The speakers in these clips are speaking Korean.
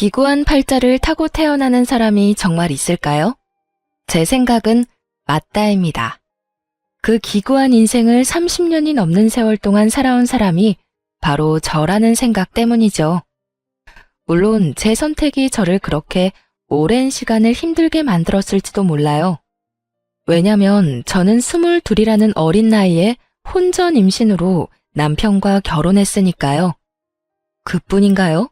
기구한 팔자를 타고 태어나는 사람이 정말 있을까요? 제 생각은 맞다입니다. 그 기구한 인생을 30년이 넘는 세월 동안 살아온 사람이 바로 저라는 생각 때문이죠. 물론 제 선택이 저를 그렇게 오랜 시간을 힘들게 만들었을지도 몰라요. 왜냐면 저는 22이라는 어린 나이에 혼전 임신으로 남편과 결혼했으니까요. 그뿐인가요?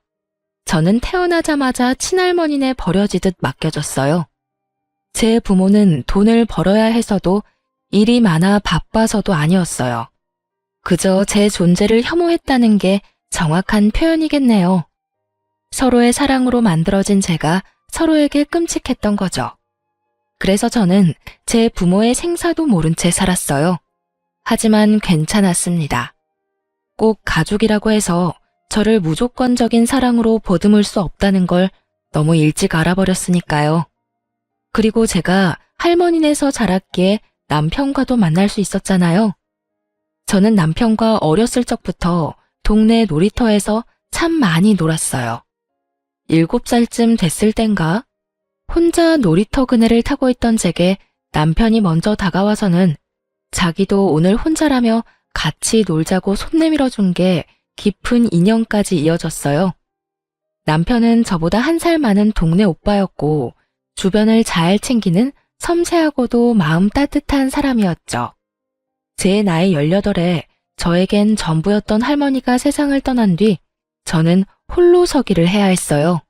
저는 태어나자마자 친할머니네 버려지듯 맡겨졌어요. 제 부모는 돈을 벌어야 해서도 일이 많아 바빠서도 아니었어요. 그저 제 존재를 혐오했다는 게 정확한 표현이겠네요. 서로의 사랑으로 만들어진 제가 서로에게 끔찍했던 거죠. 그래서 저는 제 부모의 생사도 모른 채 살았어요. 하지만 괜찮았습니다. 꼭 가족이라고 해서 저를 무조건적인 사랑으로 보듬을 수 없다는 걸 너무 일찍 알아버렸으니까요. 그리고 제가 할머니네에서 자랐기에 남편과도 만날 수 있었잖아요. 저는 남편과 어렸을 적부터 동네 놀이터에서 참 많이 놀았어요. 7살쯤 됐을 땐가 혼자 놀이터 그네를 타고 있던 제게 남편이 먼저 다가와서는 자기도 오늘 혼자라며 같이 놀자고 손 내밀어 준 게 깊은 인연까지 이어졌어요. 남편은 저보다 1살 많은 동네 오빠였고 주변을 잘 챙기는 섬세하고도 마음 따뜻한 사람이었죠. 제 나이 18에 저에겐 전부였던 할머니가 세상을 떠난 뒤 저는 홀로 서기를 해야 했어요.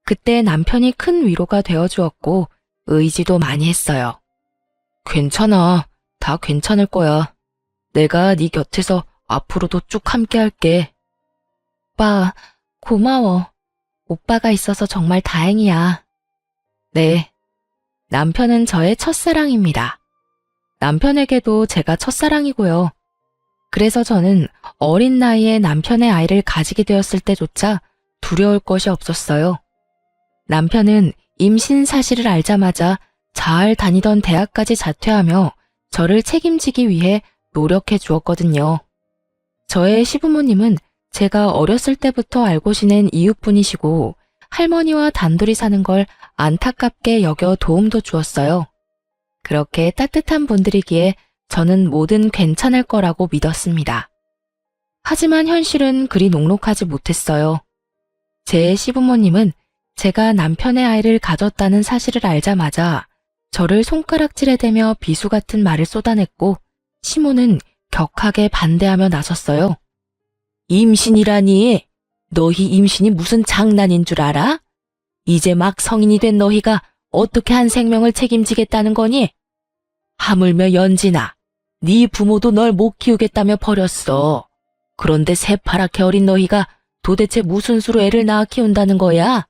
그때 남편이 큰 위로가 되어주었고 의지도 많이 했어요. 괜찮아. 다 괜찮을 거야. 내가 네 곁에서 앞으로도 쭉 함께 할게. 오빠, 고마워. 오빠가 있어서 정말 다행이야. 네. 남편은 저의 첫사랑입니다. 남편에게도 제가 첫사랑이고요. 그래서 저는 어린 나이에 남편의 아이를 가지게 되었을 때조차 두려울 것이 없었어요. 남편은 임신 사실을 알자마자 잘 다니던 대학까지 자퇴하며 저를 책임지기 위해 노력해 주었거든요. 저의 시부모님은 제가 어렸을 때부터 알고 지낸 이웃분이시고 할머니와 단둘이 사는 걸 안타깝게 여겨 도움도 주었어요. 그렇게 따뜻한 분들이기에 저는 뭐든 괜찮을 거라고 믿었습니다. 하지만 현실은 그리 녹록하지 못했어요. 제 시부모님은 제가 남편의 아이를 가졌다는 사실을 알자마자 저를 손가락질에 대며 비수 같은 말을 쏟아냈고 시모는 격하게 반대하며 나섰어요. 임신이라니? 너희 임신이 무슨 장난인 줄 알아? 이제 막 성인이 된 너희가 어떻게 한 생명을 책임지겠다는 거니? 하물며 연진아, 네 부모도 널 못 키우겠다며 버렸어. 그런데 새파랗게 어린 너희가 도대체 무슨 수로 애를 낳아 키운다는 거야?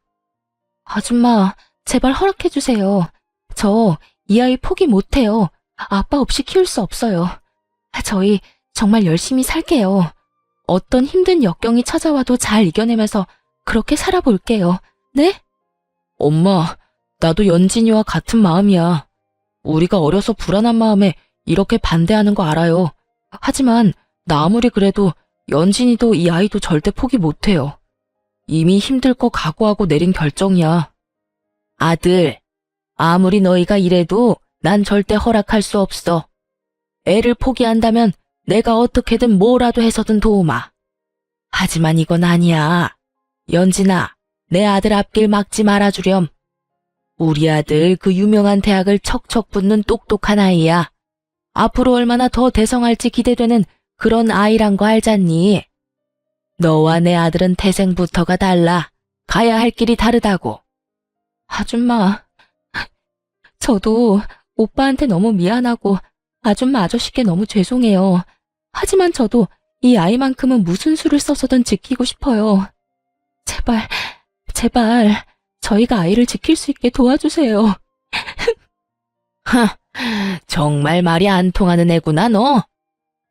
아줌마, 제발 허락해주세요. 저 이 아이 포기 못해요. 아빠 없이 키울 수 없어요. 저희 정말 열심히 살게요. 어떤 힘든 역경이 찾아와도 잘 이겨내면서 그렇게 살아볼게요. 네? 엄마, 나도 연진이와 같은 마음이야. 우리가 어려서 불안한 마음에 이렇게 반대하는 거 알아요. 하지만 나 아무리 그래도 연진이도 이 아이도 절대 포기 못해요. 이미 힘들 거 각오하고 내린 결정이야. 아들, 아무리 너희가 이래도 난 절대 허락할 수 없어. 애를 포기한다면 내가 어떻게든 뭐라도 해서든 도우마. 하지만 이건 아니야. 연진아, 내 아들 앞길 막지 말아주렴. 우리 아들 그 유명한 대학을 척척 붙는 똑똑한 아이야. 앞으로 얼마나 더 대성할지 기대되는 그런 아이란 거 알잖니? 너와 내 아들은 태생부터가 달라. 가야 할 길이 다르다고. 아줌마, 저도 오빠한테 너무 미안하고 아줌마 아저씨께 너무 죄송해요. 하지만 저도 이 아이만큼은 무슨 수를 써서든 지키고 싶어요. 제발, 제발 저희가 아이를 지킬 수 있게 도와주세요. 정말 말이 안 통하는 애구나 너.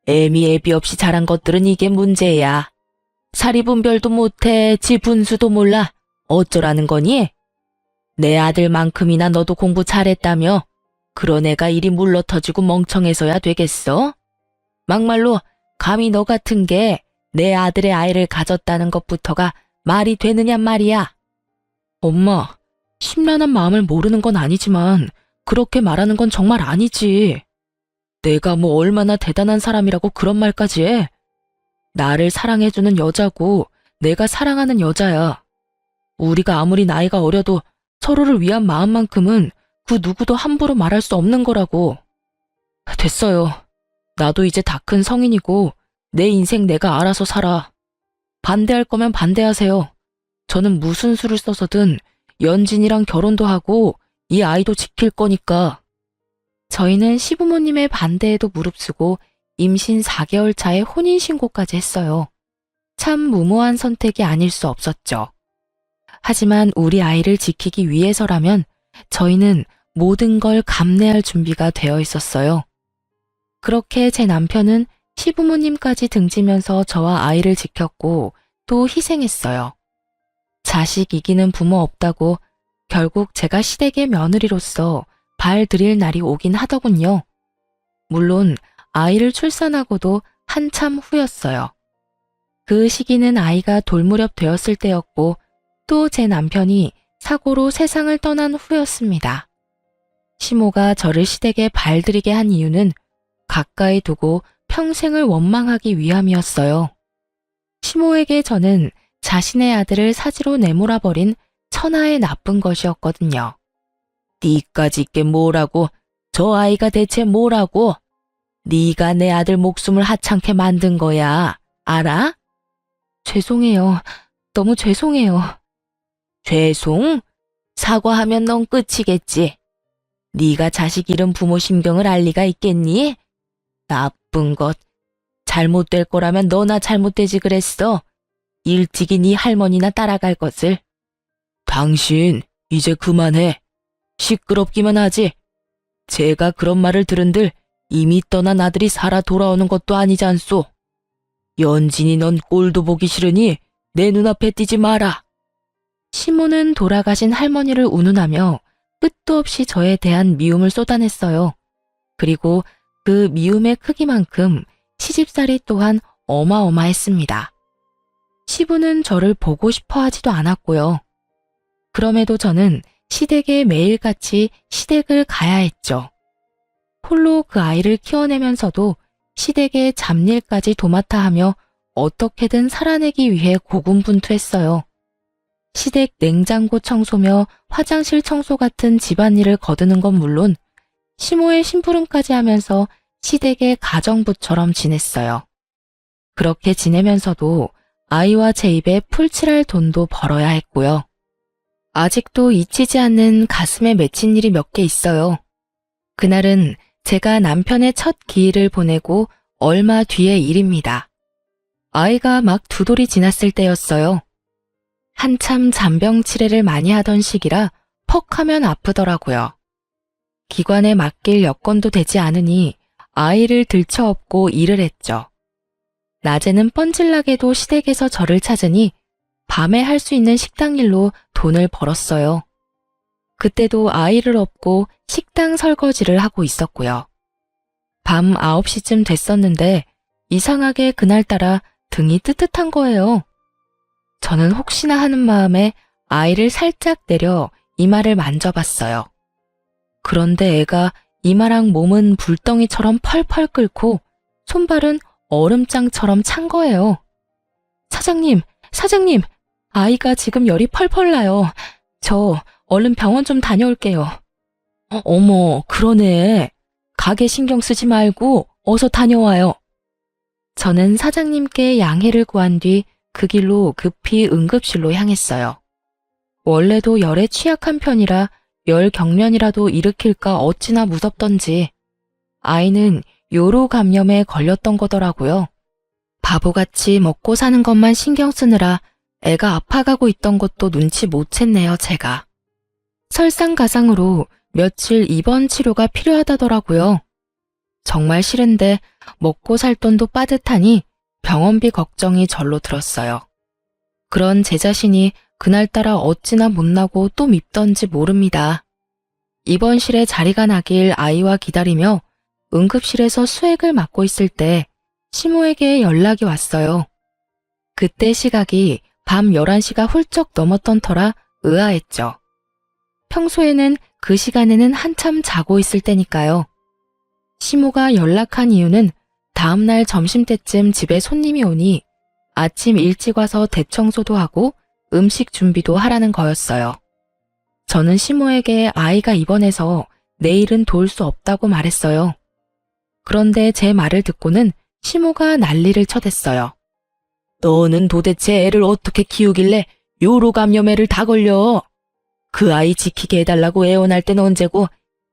애미 없이 자란 것들은 이게 문제야. 사리분별도 못해 지 분수도 몰라. 어쩌라는 거니? 내 아들만큼이나 너도 공부 잘했다며 그런 애가 이리 물러터지고 멍청해서야 되겠어? 막말로 감히 너 같은 게 내 아들의 아이를 가졌다는 것부터가 말이 되느냔 말이야. 엄마, 심란한 마음을 모르는 건 아니지만 그렇게 말하는 건 정말 아니지. 내가 뭐 얼마나 대단한 사람이라고 그런 말까지 해? 나를 사랑해주는 여자고 내가 사랑하는 여자야. 우리가 아무리 나이가 어려도 서로를 위한 마음만큼은 그 누구도 함부로 말할 수 없는 거라고. 됐어요. 나도 이제 다 큰 성인이고 내 인생 내가 알아서 살아. 반대할 거면 반대하세요. 저는 무슨 수를 써서든 연진이랑 결혼도 하고 이 아이도 지킬 거니까. 저희는 시부모님의 반대에도 무릅쓰고 임신 4개월 차에 혼인신고까지 했어요. 참 무모한 선택이 아닐 수 없었죠. 하지만 우리 아이를 지키기 위해서라면 저희는 모든 걸 감내할 준비가 되어 있었어요. 그렇게 제 남편은 시부모님까지 등지면서 저와 아이를 지켰고 또 희생했어요. 자식 이기는 부모 없다고 결국 제가 시댁의 며느리로서 발 들일 날이 오긴 하더군요. 물론 아이를 출산하고도 한참 후였어요. 그 시기는 아이가 돌무렵 되었을 때였고 또 제 남편이 사고로 세상을 떠난 후였습니다. 시모가 저를 시댁에 발들이게 한 이유는 가까이 두고 평생을 원망하기 위함이었어요. 시모에게 저는 자신의 아들을 사지로 내몰아버린 천하의 나쁜 것이었거든요. 니까지 있게 뭐라고? 저 아이가 대체 뭐라고? 네가 내 아들 목숨을 하찮게 만든 거야. 알아? 죄송해요. 너무 죄송해요. 죄송? 사과하면 넌 끝이겠지. 네가 자식 잃은 부모 심경을 알 리가 있겠니? 나쁜 것. 잘못될 거라면 너나 잘못되지 그랬어. 일찍이 네 할머니나 따라갈 것을. 당신 이제 그만해. 시끄럽기만 하지. 제가 그런 말을 들은들 이미 떠난 아들이 살아 돌아오는 것도 아니지 않소. 연진이 넌 꼴도 보기 싫으니 내 눈앞에 띄지 마라. 시모는 돌아가신 할머니를 운운하며 끝도 없이 저에 대한 미움을 쏟아냈어요. 그리고 그 미움의 크기만큼 시집살이 또한 어마어마했습니다. 시부는 저를 보고 싶어 하지도 않았고요. 그럼에도 저는 시댁에 매일같이 시댁을 가야 했죠. 홀로 그 아이를 키워내면서도 시댁의 잡일까지 도맡아 하며 어떻게든 살아내기 위해 고군분투했어요. 시댁 냉장고 청소며 화장실 청소 같은 집안일을 거두는 건 물론 시모의 심부름까지 하면서 시댁의 가정부처럼 지냈어요. 그렇게 지내면서도 아이와 제 입에 풀칠할 돈도 벌어야 했고요. 아직도 잊히지 않는 가슴에 맺힌 일이 몇 개 있어요. 그날은 제가 남편의 첫 기일을 보내고 얼마 뒤의 일입니다. 아이가 막 2돌이 지났을 때였어요. 한참 잔병 치레를 많이 하던 시기라 퍽 하면 아프더라고요. 기관에 맡길 여건도 되지 않으니 아이를 들쳐업고 일을 했죠. 낮에는 뻔질나게도 시댁에서 저를 찾으니 밤에 할 수 있는 식당 일로 돈을 벌었어요. 그때도 아이를 업고 식당 설거지를 하고 있었고요. 밤 9시쯤 됐었는데 이상하게 그날따라 등이 뜨뜻한 거예요. 저는 혹시나 하는 마음에 아이를 살짝 내려 이마를 만져봤어요. 그런데 애가 이마랑 몸은 불덩이처럼 펄펄 끓고 손발은 얼음장처럼 찬 거예요. 사장님, 아이가 지금 열이 펄펄 나요. 저 얼른 병원 좀 다녀올게요. 어머, 그러네. 가게 신경 쓰지 말고 어서 다녀와요. 저는 사장님께 양해를 구한 뒤 그 길로 급히 응급실로 향했어요. 원래도 열에 취약한 편이라 열 경련이라도 일으킬까 어찌나 무섭던지 아이는 요로 감염에 걸렸던 거더라고요. 바보같이 먹고 사는 것만 신경 쓰느라 애가 아파가고 있던 것도 눈치 못 챘네요, 제가. 설상가상으로 며칠 입원 치료가 필요하다더라고요. 정말 싫은데 먹고 살 돈도 빠듯하니 병원비 걱정이 절로 들었어요. 그런 제 자신이 그날따라 어찌나 못나고 또 밉던지 모릅니다. 입원실에 자리가 나길 아이와 기다리며 응급실에서 수액을 맞고 있을 때 시모에게 연락이 왔어요. 그때 시각이 밤 11시가 훌쩍 넘었던 터라 의아했죠. 평소에는 그 시간에는 한참 자고 있을 때니까요. 시모가 연락한 이유는 다음날 점심때쯤 집에 손님이 오니 아침 일찍 와서 대청소도 하고 음식 준비도 하라는 거였어요. 저는 시모에게 아이가 입원해서 내일은 도울 수 없다고 말했어요. 그런데 제 말을 듣고는 시모가 난리를 쳐댔어요. 너는 도대체 애를 어떻게 키우길래 요로 감염애를 다 걸려? 그 아이 지키게 해달라고 애원할 땐 언제고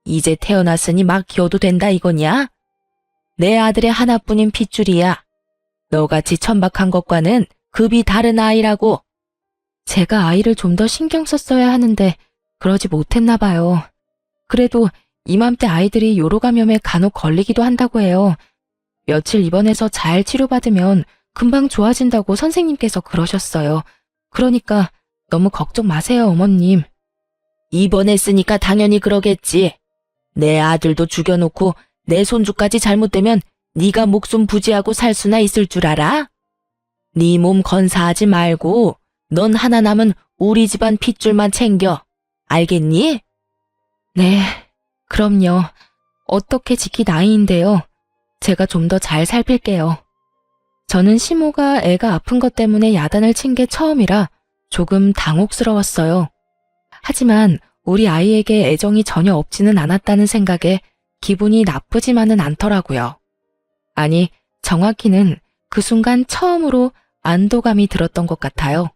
이제 태어났으니 막 키워도 된다 이거냐? 내 아들의 하나뿐인 핏줄이야. 너같이 천박한 것과는 급이 다른 아이라고. 제가 아이를 좀 더 신경 썼어야 하는데 그러지 못했나 봐요. 그래도 이맘때 아이들이 요로 감염에 간혹 걸리기도 한다고 해요. 며칠 입원해서 잘 치료받으면 금방 좋아진다고 선생님께서 그러셨어요. 그러니까 너무 걱정 마세요, 어머님. 입원했으니까 당연히 그러겠지. 내 아들도 죽여놓고 내 손주까지 잘못되면 네가 목숨 부지하고 살 수나 있을 줄 알아? 네 몸 건사하지 말고 넌 하나 남은 우리 집안 핏줄만 챙겨. 알겠니? 네, 그럼요. 어떻게 지키 나이인데요. 제가 좀 더 잘 살필게요. 저는 시모가 애가 아픈 것 때문에 야단을 친 게 처음이라 조금 당혹스러웠어요. 하지만 우리 아이에게 애정이 전혀 없지는 않았다는 생각에 기분이 나쁘지만은 않더라고요. 아니, 정확히는 그 순간 처음으로 안도감이 들었던 것 같아요.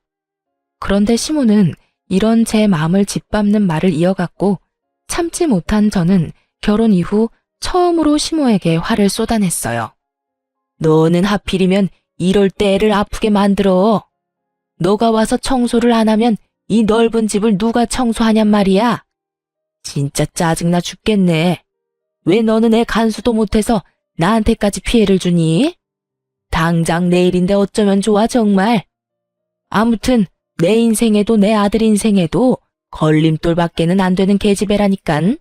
그런데 시모는 이런 제 마음을 짓밟는 말을 이어갔고 참지 못한 저는 결혼 이후 처음으로 시모에게 화를 쏟아냈어요. 너는 하필이면 이럴 때 애를 아프게 만들어. 너가 와서 청소를 안 하면 이 넓은 집을 누가 청소하냔 말이야. 진짜 짜증나 죽겠네. 왜 너는 애 간수도 못해서 나한테까지 피해를 주니? 당장 내일인데 어쩌면 좋아 정말. 아무튼 내 인생에도 내 아들 인생에도 걸림돌밖에는 안 되는 계집애라니깐.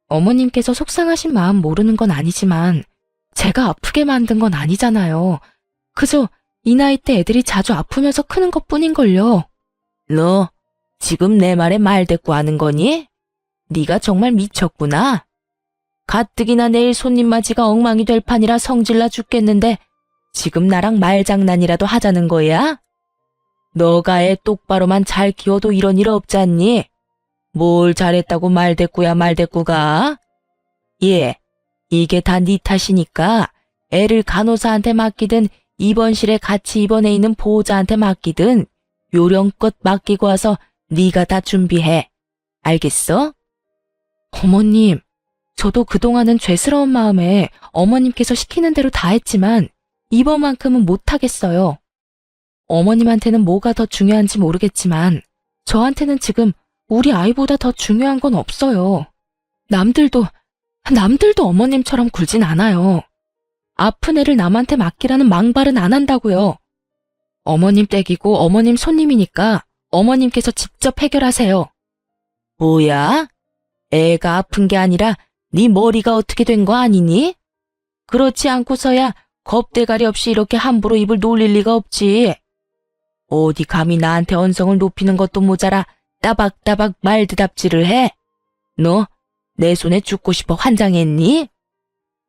어머님께서 속상하신 마음 모르는 건 아니지만 제가 아프게 만든 건 아니잖아요. 그저 이 나이 때 애들이 자주 아프면서 크는 것뿐인걸요. 너 지금 내 말에 말대꾸하는 거니? 네가 정말 미쳤구나. 가뜩이나 내일 손님 맞이가 엉망이 될 판이라 성질나 죽겠는데 지금 나랑 말장난이라도 하자는 거야? 너가 애 똑바로만 잘 키워도 이런 일 없잖니? 뭘 잘했다고 말대꾸야 말대꾸가? 예, 이게 다 네 탓이니까 애를 간호사한테 맡기든 입원실에 같이 입원해 있는 보호자한테 맡기든 요령껏 맡기고 와서 네가 다 준비해. 알겠어? 어머님, 저도 그동안은 죄스러운 마음에 어머님께서 시키는 대로 다 했지만 이번만큼은 못하겠어요. 어머님한테는 뭐가 더 중요한지 모르겠지만 저한테는 지금 우리 아이보다 더 중요한 건 없어요. 남들도 어머님처럼 굴진 않아요. 아픈 애를 남한테 맡기라는 망발은 안 한다고요. 어머님 댁이고 어머님 손님이니까 어머님께서 직접 해결하세요. 뭐야? 애가 아픈 게 아니라 네 머리가 어떻게 된 거 아니니? 그렇지 않고서야 겁대가리 없이 이렇게 함부로 입을 놀릴 리가 없지. 어디 감히 나한테 언성을 높이는 것도 모자라 따박따박 말대답질을 해? 너 내 손에 죽고 싶어 환장했니?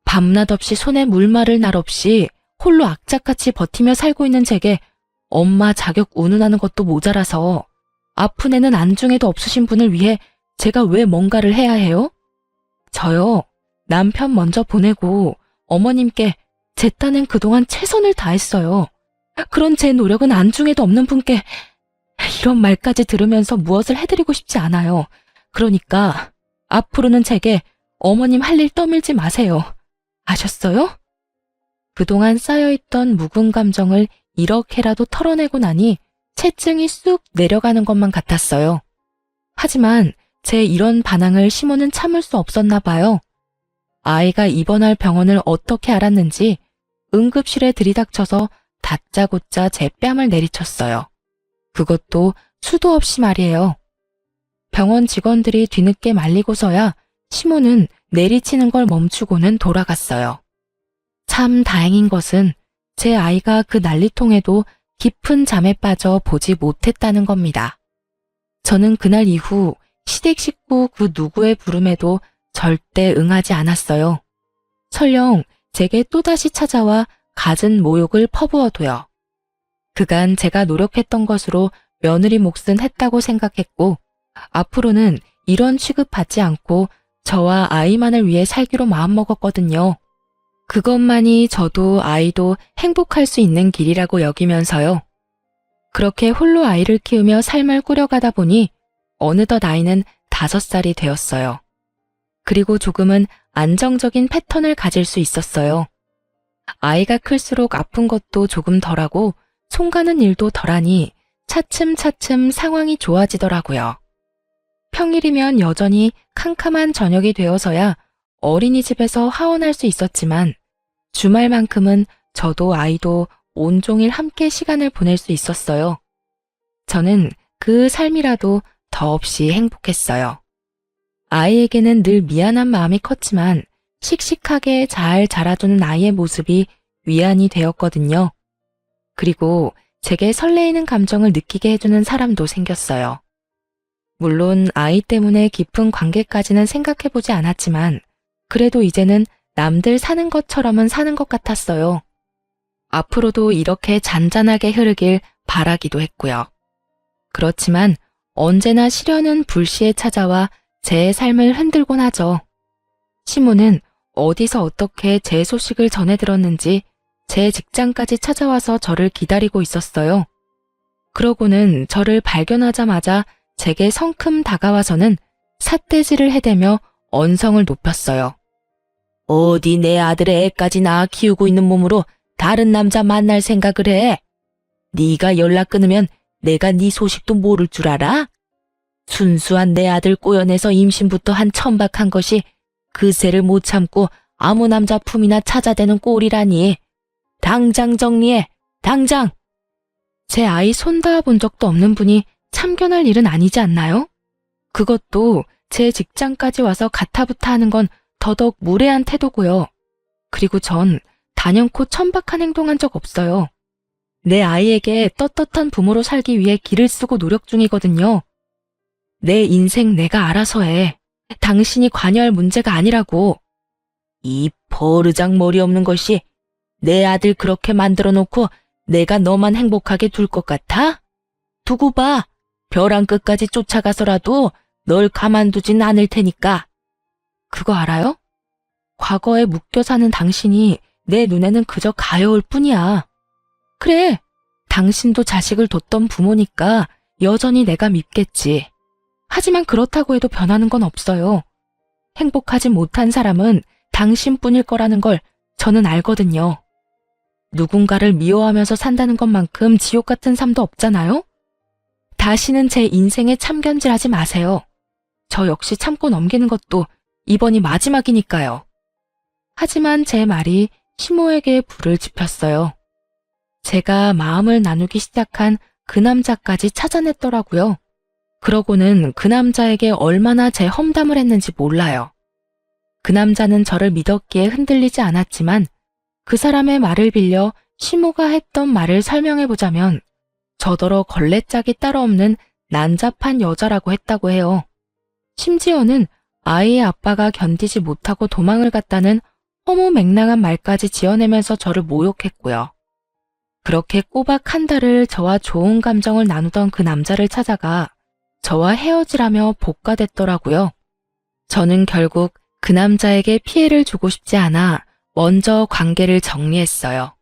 밤낮 없이 손에 물 마를 날 없이 홀로 악착같이 버티며 살고 있는 제게 엄마 자격 운운하는 것도 모자라서 아픈 애는 안중에도 없으신 분을 위해 제가 왜 뭔가를 해야 해요? 저요, 남편 먼저 보내고 어머님께 제 딴엔 그동안 최선을 다했어요. 그런 제 노력은 안중에도 없는 분께 이런 말까지 들으면서 무엇을 해드리고 싶지 않아요. 그러니까 앞으로는 제게 어머님 할 일 떠밀지 마세요. 아셨어요? 그동안 쌓여있던 묵은 감정을 이렇게라도 털어내고 나니 체증이 쑥 내려가는 것만 같았어요. 하지만 제 이런 반항을 시모는 참을 수 없었나 봐요. 아이가 입원할 병원을 어떻게 알았는지 응급실에 들이닥쳐서 다짜고짜 제 뺨을 내리쳤어요. 그것도 수도 없이 말이에요. 병원 직원들이 뒤늦게 말리고서야 시모는 내리치는 걸 멈추고는 돌아갔어요. 참 다행인 것은 제 아이가 그 난리통에도 깊은 잠에 빠져 보지 못했다는 겁니다. 저는 그날 이후 시댁 식구 그 누구의 부름에도 절대 응하지 않았어요. 설령 제게 또다시 찾아와 갖은 모욕을 퍼부어도요. 그간 제가 노력했던 것으로 며느리 몫은 했다고 생각했고 앞으로는 이런 취급받지 않고 저와 아이만을 위해 살기로 마음먹었거든요. 그것만이 저도 아이도 행복할 수 있는 길이라고 여기면서요. 그렇게 홀로 아이를 키우며 삶을 꾸려가다 보니 어느덧 아이는 5살이 되었어요. 그리고 조금은 안정적인 패턴을 가질 수 있었어요. 아이가 클수록 아픈 것도 조금 덜하고 손 가는 일도 덜하니 차츰차츰 상황이 좋아지더라고요. 평일이면 여전히 캄캄한 저녁이 되어서야 어린이집에서 하원할 수 있었지만 주말만큼은 저도 아이도 온종일 함께 시간을 보낼 수 있었어요. 저는 그 삶이라도 더없이 행복했어요. 아이에게는 늘 미안한 마음이 컸지만 씩씩하게 잘 자라주는 아이의 모습이 위안이 되었거든요. 그리고 제게 설레이는 감정을 느끼게 해주는 사람도 생겼어요. 물론 아이 때문에 깊은 관계까지는 생각해보지 않았지만 그래도 이제는 남들 사는 것처럼은 사는 것 같았어요. 앞으로도 이렇게 잔잔하게 흐르길 바라기도 했고요. 그렇지만 언제나 시련은 불시에 찾아와 제 삶을 흔들곤 하죠. 시모는 어디서 어떻게 제 소식을 전해 들었는지 제 직장까지 찾아와서 저를 기다리고 있었어요. 그러고는 저를 발견하자마자 제게 성큼 다가와서는 삿대질을 해대며 언성을 높였어요. 어디 내 아들의 애까지 낳아 키우고 있는 몸으로 다른 남자 만날 생각을 해? 네가 연락 끊으면 내가 네 소식도 모를 줄 알아? 순수한 내 아들 꼬여내서 임신부터 한 천박한 것이 그새를 못 참고 아무 남자 품이나 찾아대는 꼴이라니. 당장 정리해, 당장! 제 아이 손 닿아본 적도 없는 분이 참견할 일은 아니지 않나요? 그것도 제 직장까지 와서 가타부타 하는 건 더더욱 무례한 태도고요. 그리고 전 단연코 천박한 행동한 적 없어요. 내 아이에게 떳떳한 부모로 살기 위해 기를 쓰고 노력 중이거든요. 내 인생 내가 알아서 해. 당신이 관여할 문제가 아니라고. 이 버르장 머리 없는 것이 내 아들 그렇게 만들어 놓고 내가 너만 행복하게 둘 것 같아? 두고 봐. 벼랑 끝까지 쫓아가서라도 널 가만두진 않을 테니까. 그거 알아요? 과거에 묶여 사는 당신이 내 눈에는 그저 가여울 뿐이야. 그래, 당신도 자식을 뒀던 부모니까 여전히 내가 밉겠지. 하지만 그렇다고 해도 변하는 건 없어요. 행복하지 못한 사람은 당신뿐일 거라는 걸 저는 알거든요. 누군가를 미워하면서 산다는 것만큼 지옥 같은 삶도 없잖아요? 다시는 제 인생에 참견질하지 마세요. 저 역시 참고 넘기는 것도 이번이 마지막이니까요. 하지만 제 말이 시모에게 불을 지폈어요. 제가 마음을 나누기 시작한 그 남자까지 찾아냈더라고요. 그러고는 그 남자에게 얼마나 제 험담을 했는지 몰라요. 그 남자는 저를 믿었기에 흔들리지 않았지만 그 사람의 말을 빌려 시모가 했던 말을 설명해보자면 저더러 걸레짝이 따로 없는 난잡한 여자라고 했다고 해요. 심지어는 아이의 아빠가 견디지 못하고 도망을 갔다는 허무맹랑한 말까지 지어내면서 저를 모욕했고요. 그렇게 꼬박 한 달을 저와 좋은 감정을 나누던 그 남자를 찾아가 저와 헤어지라며 복가됐더라고요. 저는 결국 그 남자에게 피해를 주고 싶지 않아 먼저 관계를 정리했어요.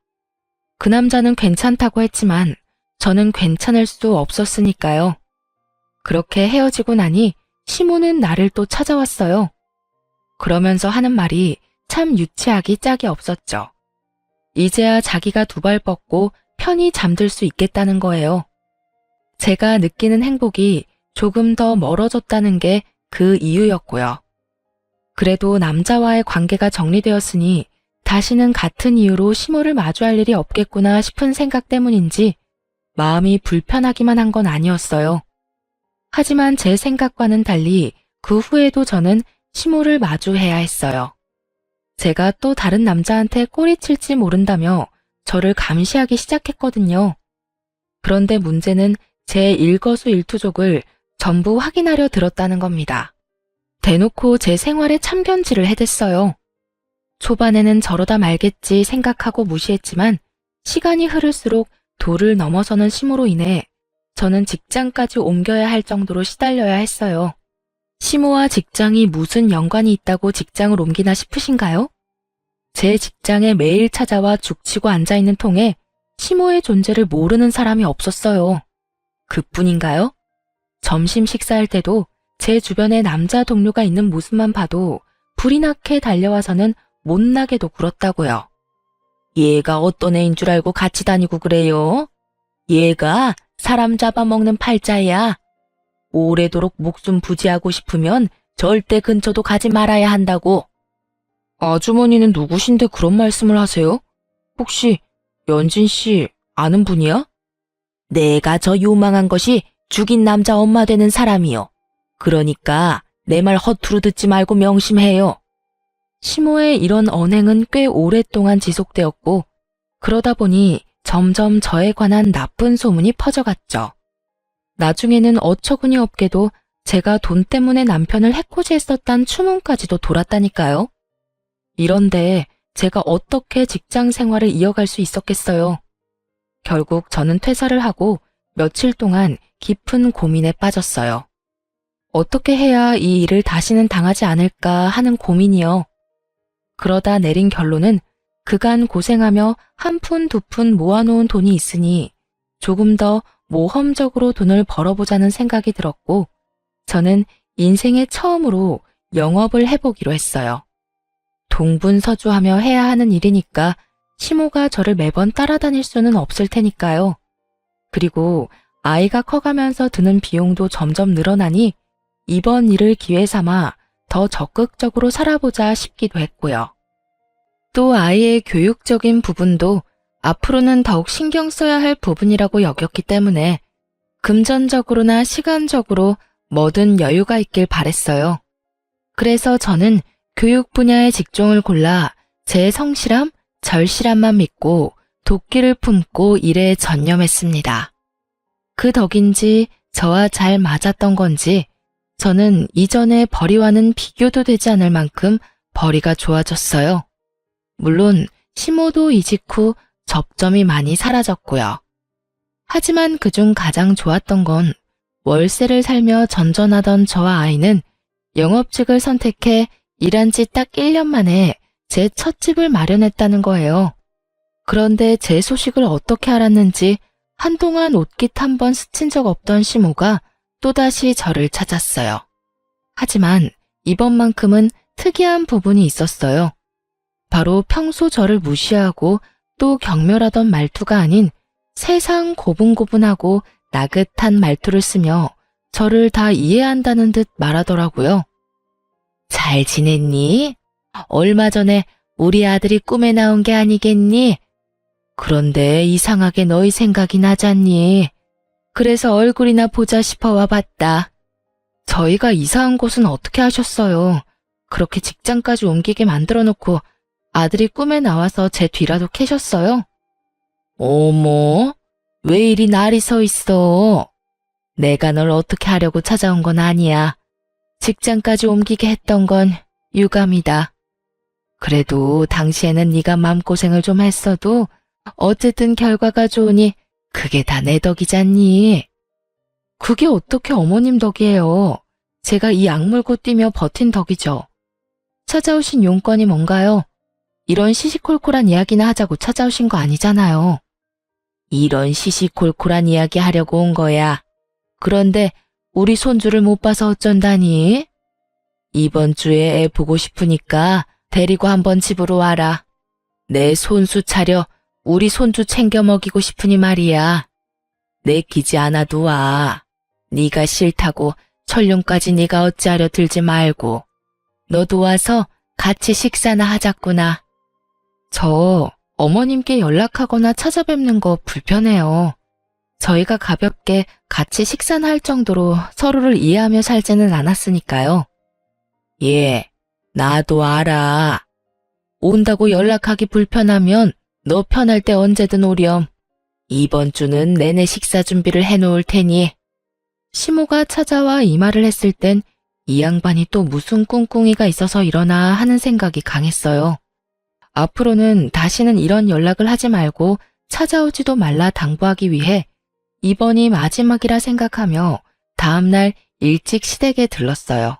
그 남자는 괜찮다고 했지만 저는 괜찮을 수 없었으니까요. 그렇게 헤어지고 나니 시모는 나를 또 찾아왔어요. 그러면서 하는 말이 참 유치하기 짝이 없었죠. 이제야 자기가 두 발 뻗고 편히 잠들 수 있겠다는 거예요. 제가 느끼는 행복이 조금 더 멀어졌다는 게 그 이유였고요. 그래도 남자와의 관계가 정리되었으니 다시는 같은 이유로 시모를 마주할 일이 없겠구나 싶은 생각 때문인지 마음이 불편하기만 한 건 아니었어요. 하지만 제 생각과는 달리 그 후에도 저는 시모를 마주해야 했어요. 제가 또 다른 남자한테 꼬리칠지 모른다며 저를 감시하기 시작했거든요. 그런데 문제는 제 일거수일투족을 전부 확인하려 들었다는 겁니다. 대놓고 제 생활에 참견질을 해댔어요. 초반에는 저러다 말겠지 생각하고 무시했지만 시간이 흐를수록 도를 넘어서는 심호로 인해 저는 직장까지 옮겨야 할 정도로 시달려야 했어요. 심호와 직장이 무슨 연관이 있다고 직장을 옮기나 싶으신가요? 제 직장에 매일 찾아와 죽치고 앉아있는 통에 심호의 존재를 모르는 사람이 없었어요. 그뿐인가요? 점심 식사할 때도 제 주변에 남자 동료가 있는 모습만 봐도 불이 나게 달려와서는 못나게도 굴었다고요. 얘가 어떤 애인 줄 알고 같이 다니고 그래요? 얘가 사람 잡아먹는 팔자야. 오래도록 목숨 부지하고 싶으면 절대 근처도 가지 말아야 한다고. 아주머니는 누구신데 그런 말씀을 하세요? 혹시 연진 씨 아는 분이야? 내가 저 요망한 것이 죽인 남자 엄마 되는 사람이요. 그러니까 내 말 허투루 듣지 말고 명심해요. 심호의 이런 언행은 꽤 오랫동안 지속되었고 그러다 보니 점점 저에 관한 나쁜 소문이 퍼져갔죠. 나중에는 어처구니 없게도 제가 돈 때문에 남편을 해코지했었단 추문까지도 돌았다니까요. 이런데 제가 어떻게 직장 생활을 이어갈 수 있었겠어요. 결국 저는 퇴사를 하고 며칠 동안 깊은 고민에 빠졌어요. 어떻게 해야 이 일을 다시는 당하지 않을까 하는 고민이요. 그러다 내린 결론은 그간 고생하며 한 푼 두 푼 모아놓은 돈이 있으니 조금 더 모험적으로 돈을 벌어보자는 생각이 들었고 저는 인생의 처음으로 영업을 해보기로 했어요. 동분서주하며 해야 하는 일이니까 심호가 저를 매번 따라다닐 수는 없을 테니까요. 그리고 아이가 커가면서 드는 비용도 점점 늘어나니 이번 일을 기회 삼아 더 적극적으로 살아보자 싶기도 했고요. 또 아이의 교육적인 부분도 앞으로는 더욱 신경 써야 할 부분이라고 여겼기 때문에 금전적으로나 시간적으로 뭐든 여유가 있길 바랬어요. 그래서 저는 교육 분야의 직종을 골라 제 성실함, 절실함만 믿고 도끼를 품고 일에 전념했습니다. 그 덕인지 저와 잘 맞았던 건지 저는 이전의 벌이와는 비교도 되지 않을 만큼 벌이가 좋아졌어요. 물론 심호도 이직 후 접점이 많이 사라졌고요. 하지만 그중 가장 좋았던 건 월세를 살며 전전하던 저와 아이는 영업직을 선택해 일한 지 딱 1년 만에 제 첫 집을 마련했다는 거예요. 그런데 제 소식을 어떻게 알았는지 한동안 옷깃 한 번 스친 적 없던 심호가 또다시 저를 찾았어요. 하지만 이번만큼은 특이한 부분이 있었어요. 바로 평소 저를 무시하고 또 경멸하던 말투가 아닌 세상 고분고분하고 나긋한 말투를 쓰며 저를 다 이해한다는 듯 말하더라고요. 잘 지냈니? 얼마 전에 우리 아들이 꿈에 나온 게 아니겠니? 그런데 이상하게 너희 생각이 나잖니? 그래서 얼굴이나 보자 싶어 와봤다. 저희가 이사한 곳은 어떻게 하셨어요? 그렇게 직장까지 옮기게 만들어 놓고 아들이 꿈에 나와서 제 뒤라도 캐셨어요? 어머, 왜 이리 날이 서 있어? 내가 널 어떻게 하려고 찾아온 건 아니야. 직장까지 옮기게 했던 건 유감이다. 그래도 당시에는 네가 마음고생을 좀 했어도 어쨌든 결과가 좋으니 그게 다 내 덕이잖니. 그게 어떻게 어머님 덕이에요. 제가 이 악물고 뛰며 버틴 덕이죠. 찾아오신 용건이 뭔가요? 이런 시시콜콜한 이야기나 하자고 찾아오신 거 아니잖아요. 이런 시시콜콜한 이야기 하려고 온 거야. 그런데 우리 손주를 못 봐서 어쩐다니? 이번 주에 애 보고 싶으니까 데리고 한번 집으로 와라. 내 손수 차려 우리 손주 챙겨 먹이고 싶으니 말이야. 내키지 않아도 와. 네가 싫다고 철룡까지 네가 어찌하려 들지 말고. 너도 와서 같이 식사나 하자꾸나. 저 어머님께 연락하거나 찾아뵙는 거 불편해요. 저희가 가볍게 같이 식사나 할 정도로 서로를 이해하며 살지는 않았으니까요. 예, 나도 알아. 온다고 연락하기 불편하면 너 편할 때 언제든 오렴. 이번 주는 내내 식사 준비를 해놓을 테니. 시모가 찾아와 이 말을 했을 땐 이 양반이 또 무슨 꿍꿍이가 있어서 이러나 하는 생각이 강했어요. 앞으로는 다시는 이런 연락을 하지 말고 찾아오지도 말라 당부하기 위해 이번이 마지막이라 생각하며 다음날 일찍 시댁에 들렀어요.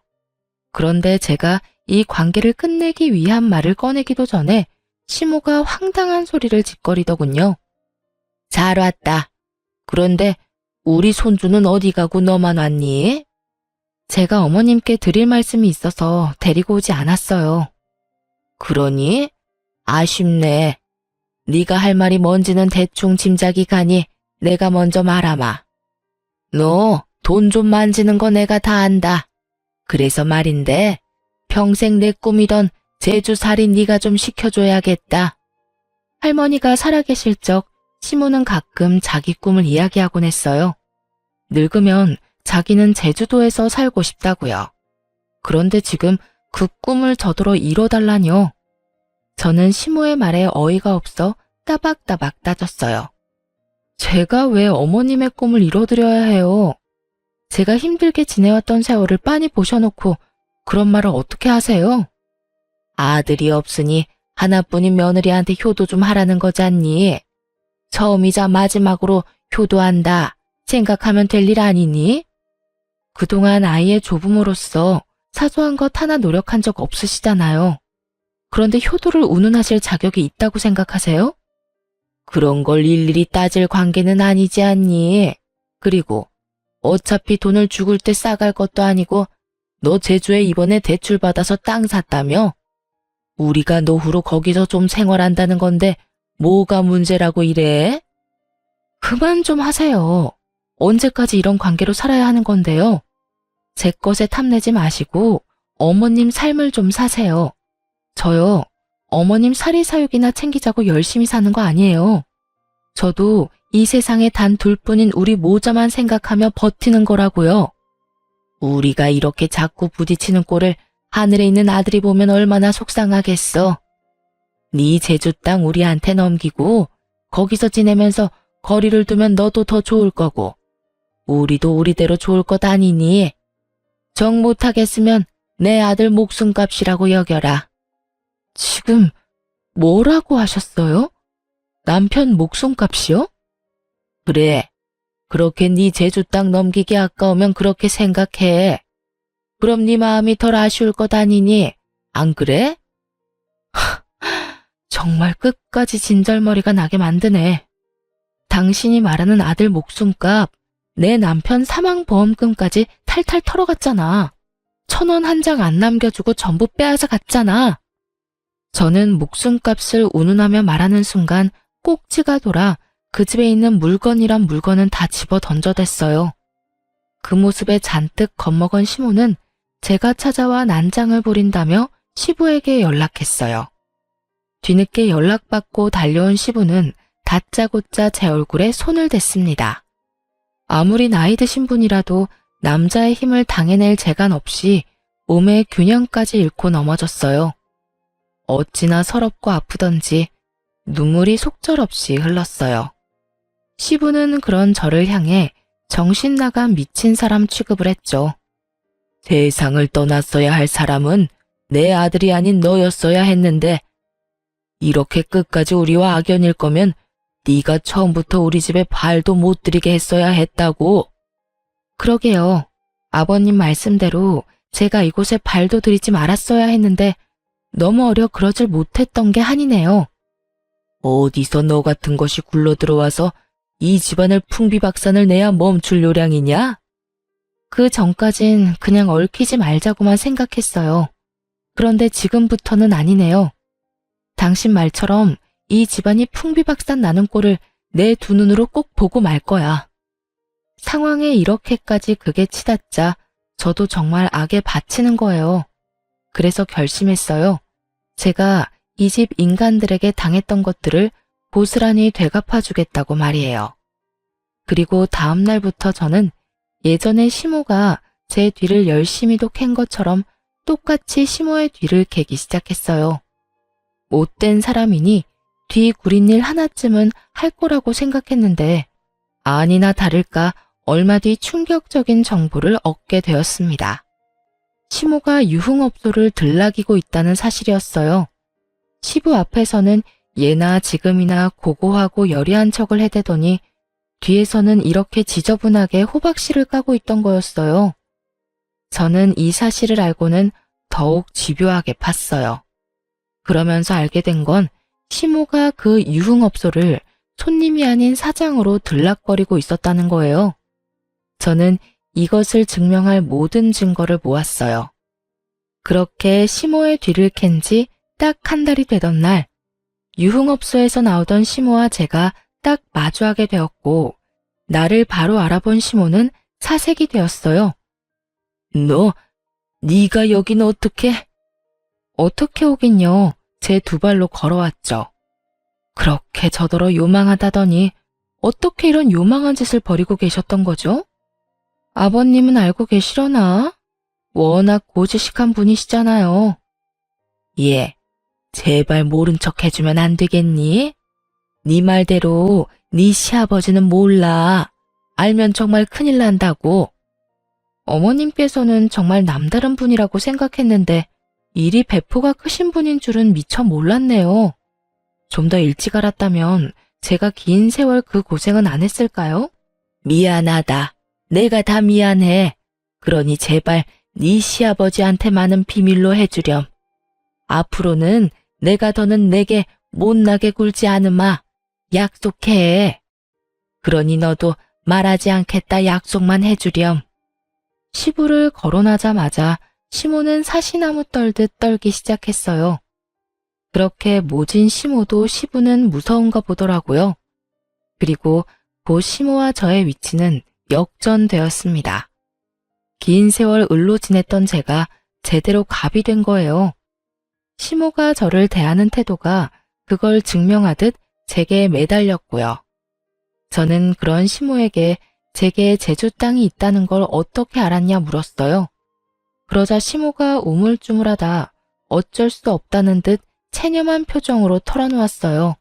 그런데 제가 이 관계를 끝내기 위한 말을 꺼내기도 전에 시모가 황당한 소리를 짓거리더군요. 잘 왔다. 그런데 우리 손주는 어디 가고 너만 왔니? 제가 어머님께 드릴 말씀이 있어서 데리고 오지 않았어요. 그러니? 아쉽네. 네가 할 말이 뭔지는 대충 짐작이 가니 내가 먼저 말하마. 너 돈 좀 만지는 거 내가 다 안다. 그래서 말인데 평생 내 꿈이던 제주살이 네가 좀 시켜줘야겠다. 할머니가 살아계실 적 시모는 가끔 자기 꿈을 이야기하곤 했어요. 늙으면 자기는 제주도에서 살고 싶다고요. 그런데 지금 그 꿈을 저더러 이뤄달라뇨. 저는 시모의 말에 어이가 없어 따박따박 따졌어요. 제가 왜 어머님의 꿈을 이뤄드려야 해요? 제가 힘들게 지내왔던 세월을 빤히 보셔놓고 그런 말을 어떻게 하세요? 아들이 없으니 하나뿐인 며느리한테 효도 좀 하라는 거잖니. 처음이자 마지막으로 효도한다 생각하면 될 일 아니니? 그동안 아이의 조부모로서 사소한 것 하나 노력한 적 없으시잖아요. 그런데 효도를 운운하실 자격이 있다고 생각하세요? 그런 걸 일일이 따질 관계는 아니지 않니? 그리고 어차피 돈을 죽을 때 싸갈 것도 아니고 너 제주에 이번에 대출받아서 땅 샀다며? 우리가 노후로 거기서 좀 생활한다는 건데 뭐가 문제라고 이래? 그만 좀 하세요. 언제까지 이런 관계로 살아야 하는 건데요? 제 것에 탐내지 마시고 어머님 삶을 좀 사세요. 저요, 어머님 사리사욕이나 챙기자고 열심히 사는 거 아니에요. 저도 이 세상에 단 둘뿐인 우리 모자만 생각하며 버티는 거라고요. 우리가 이렇게 자꾸 부딪히는 꼴을 하늘에 있는 아들이 보면 얼마나 속상하겠어. 네 제주 땅 우리한테 넘기고 거기서 지내면서 거리를 두면 너도 더 좋을 거고 우리도 우리대로 좋을 것 아니니? 정 못하겠으면 내 아들 목숨값이라고 여겨라. 지금 뭐라고 하셨어요? 남편 목숨값이요? 그래. 그렇게 네 제주 땅 넘기기 아까우면 그렇게 생각해. 그럼 네 마음이 덜 아쉬울 것 아니니? 안 그래? 정말 끝까지 진절머리가 나게 만드네. 당신이 말하는 아들 목숨값, 내 남편 사망보험금까지 탈탈 털어갔잖아. 1,000원 한 장 안 남겨주고 전부 빼앗아 갔잖아. 저는 목숨값을 운운하며 말하는 순간 꼭지가 돌아 그 집에 있는 물건이란 물건은 다 집어 던져댔어요. 그 모습에 잔뜩 겁먹은 시모는 제가 찾아와 난장을 부린다며 시부에게 연락했어요. 뒤늦게 연락받고 달려온 시부는 다짜고짜 제 얼굴에 손을 댔습니다. 아무리 나이 드신 분이라도 남자의 힘을 당해낼 재간 없이 몸의 균형까지 잃고 넘어졌어요. 어찌나 서럽고 아프던지 눈물이 속절없이 흘렀어요. 시부는 그런 저를 향해 정신 나간 미친 사람 취급을 했죠. 세상을 떠났어야 할 사람은 내 아들이 아닌 너였어야 했는데 이렇게 끝까지 우리와 악연일 거면 네가 처음부터 우리 집에 발도 못 들이게 했어야 했다고. 그러게요. 아버님 말씀대로 제가 이곳에 발도 들이지 말았어야 했는데 너무 어려 그러질 못했던 게 한이네요. 어디서 너 같은 것이 굴러 들어와서 이 집안을 풍비박산을 내야 멈출 요량이냐? 그 전까진 그냥 얽히지 말자고만 생각했어요. 그런데 지금부터는 아니네요. 당신 말처럼 이 집안이 풍비박산 나는 꼴을 내 두 눈으로 꼭 보고 말 거야. 상황에 이렇게까지 극에 치닫자 저도 정말 악에 바치는 거예요. 그래서 결심했어요. 제가 이 집 인간들에게 당했던 것들을 고스란히 되갚아주겠다고 말이에요. 그리고 다음 날부터 저는 예전에 시모가 제 뒤를 열심히도 캔 것처럼 똑같이 시모의 뒤를 캐기 시작했어요. 못된 사람이니 뒤 구린 일 하나쯤은 할 거라고 생각했는데 아니나 다를까 얼마 뒤 충격적인 정보를 얻게 되었습니다. 시모가 유흥업소를 들락이고 있다는 사실이었어요. 시부 앞에서는 예나 지금이나 고고하고 여리한 척을 해대더니 뒤에서는 이렇게 지저분하게 호박씨를 까고 있던 거였어요. 저는 이 사실을 알고는 더욱 집요하게 팠어요. 그러면서 알게 된 건 시모가 그 유흥업소를 손님이 아닌 사장으로 들락거리고 있었다는 거예요. 저는 이것을 증명할 모든 증거를 모았어요. 그렇게 시모의 뒤를 캔 지 딱 한 달이 되던 날, 유흥업소에서 나오던 시모와 제가 딱 마주하게 되었고, 나를 바로 알아본 시모는 사색이 되었어요. 네가 여기는 어떻게? 어떻게 오긴요. 제 두 발로 걸어왔죠. 그렇게 저더러 요망하다더니 어떻게 이런 요망한 짓을 벌이고 계셨던 거죠? 아버님은 알고 계시려나? 워낙 고지식한 분이시잖아요. 예, 제발 모른 척 해주면 안 되겠니? 네 말대로 네 시아버지는 몰라. 알면 정말 큰일 난다고. 어머님께서는 정말 남다른 분이라고 생각했는데 이리 배포가 크신 분인 줄은 미처 몰랐네요. 좀 더 일찍 알았다면 제가 긴 세월 그 고생은 안 했을까요? 미안하다. 내가 다 미안해. 그러니 제발 네 시아버지한테만은 비밀로 해주렴. 앞으로는 내가 더는 내게 못나게 굴지 않으마. 약속해. 그러니 너도 말하지 않겠다 약속만 해주렴. 시부를 거론하자마자 시모는 사시나무 떨듯 떨기 시작했어요. 그렇게 모진 시모도 시부는 무서운가 보더라고요. 그리고 곧 시모와 저의 위치는 역전되었습니다. 긴 세월 을로 지냈던 제가 제대로 갑이 된 거예요. 시모가 저를 대하는 태도가 그걸 증명하듯 제게 매달렸고요. 저는 그런 시모에게 제게 제주 땅이 있다는 걸 어떻게 알았냐 물었어요. 그러자 시모가 우물쭈물하다 어쩔 수 없다는 듯 체념한 표정으로 털어놓았어요.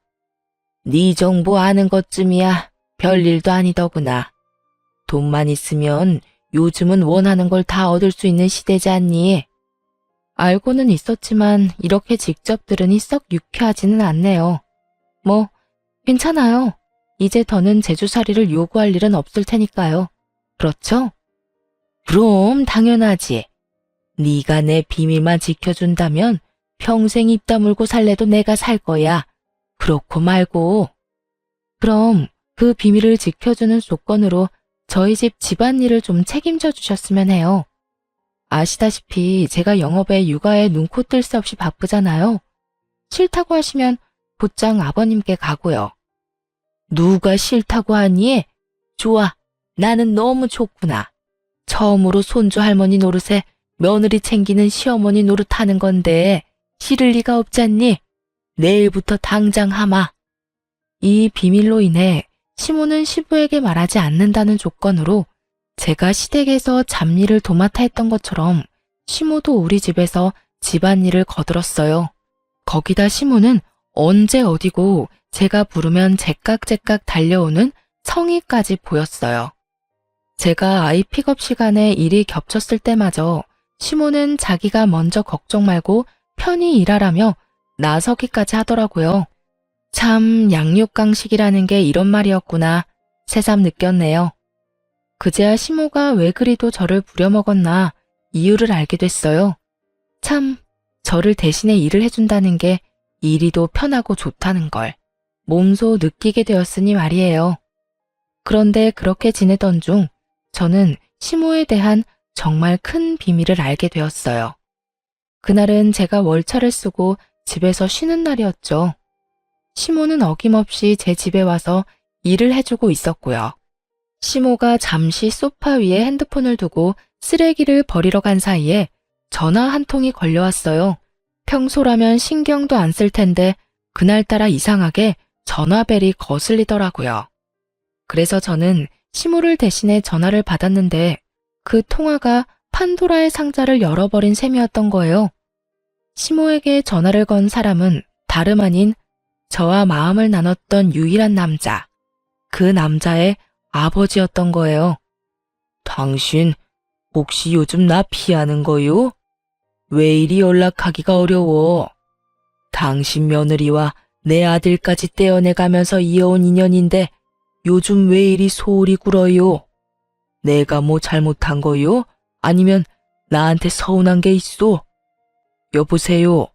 네 정보 아는 것쯤이야 별일도 아니더구나. 돈만 있으면 요즘은 원하는 걸 다 얻을 수 있는 시대지 않니? 알고는 있었지만 이렇게 직접 들으니 썩 유쾌하지는 않네요. 뭐 괜찮아요. 이제 더는 제주살이를 요구할 일은 없을 테니까요. 그렇죠? 그럼 당연하지. 네가 내 비밀만 지켜준다면 평생 입 다물고 살래도 내가 살 거야. 그렇고 말고. 그럼 그 비밀을 지켜주는 조건으로 저희 집 집안일을 좀 책임져 주셨으면 해요. 아시다시피 제가 영업에 육아에 눈코 뜰 새 없이 바쁘잖아요. 싫다고 하시면 곧장 아버님께 가고요. 누가 싫다고 하니? 좋아. 나는 너무 좋구나. 처음으로 손주 할머니 노릇에 며느리 챙기는 시어머니 노릇하는 건데 싫을 리가 없잖니? 내일부터 당장 하마. 이 비밀로 인해 시모는 시부에게 말하지 않는다는 조건으로 제가 시댁에서 잡일을 도맡아 했던 것처럼 시모도 우리 집에서 집안일을 거들었어요. 거기다 시모는 언제 어디고 제가 부르면 제깍제깍 달려오는 성의까지 보였어요. 제가 아이 픽업 시간에 일이 겹쳤을 때마저 시모는 자기가 먼저 걱정 말고 편히 일하라며 나서기까지 하더라고요. 참 양육강식이라는 게 이런 말이었구나 새삼 느꼈네요. 그제야 시모가 왜 그리도 저를 부려먹었나 이유를 알게 됐어요. 참 저를 대신에 일을 해준다는 게 이리도 편하고 좋다는 걸 몸소 느끼게 되었으니 말이에요. 그런데 그렇게 지내던 중 저는 시모에 대한 정말 큰 비밀을 알게 되었어요. 그날은 제가 월차를 쓰고 집에서 쉬는 날이었죠. 시모는 어김없이 제 집에 와서 일을 해주고 있었고요. 시모가 잠시 소파 위에 핸드폰을 두고 쓰레기를 버리러 간 사이에 전화 한 통이 걸려왔어요. 평소라면 신경도 안 쓸 텐데 그날따라 이상하게 전화벨이 거슬리더라고요. 그래서 저는 시모를 대신해 전화를 받았는데 그 통화가 판도라의 상자를 열어버린 셈이었던 거예요. 시모에게 전화를 건 사람은 다름 아닌 저와 마음을 나눴던 유일한 남자, 그 남자의 아버지였던 거예요. 당신 혹시 요즘 나 피하는 거요? 왜 이리 연락하기가 어려워? 당신 며느리와 내 아들까지 떼어내가면서 이어온 인연인데 요즘 왜 이리 소홀히 굴어요? 내가 뭐 잘못한 거요? 아니면 나한테 서운한 게 있어? 여보세요?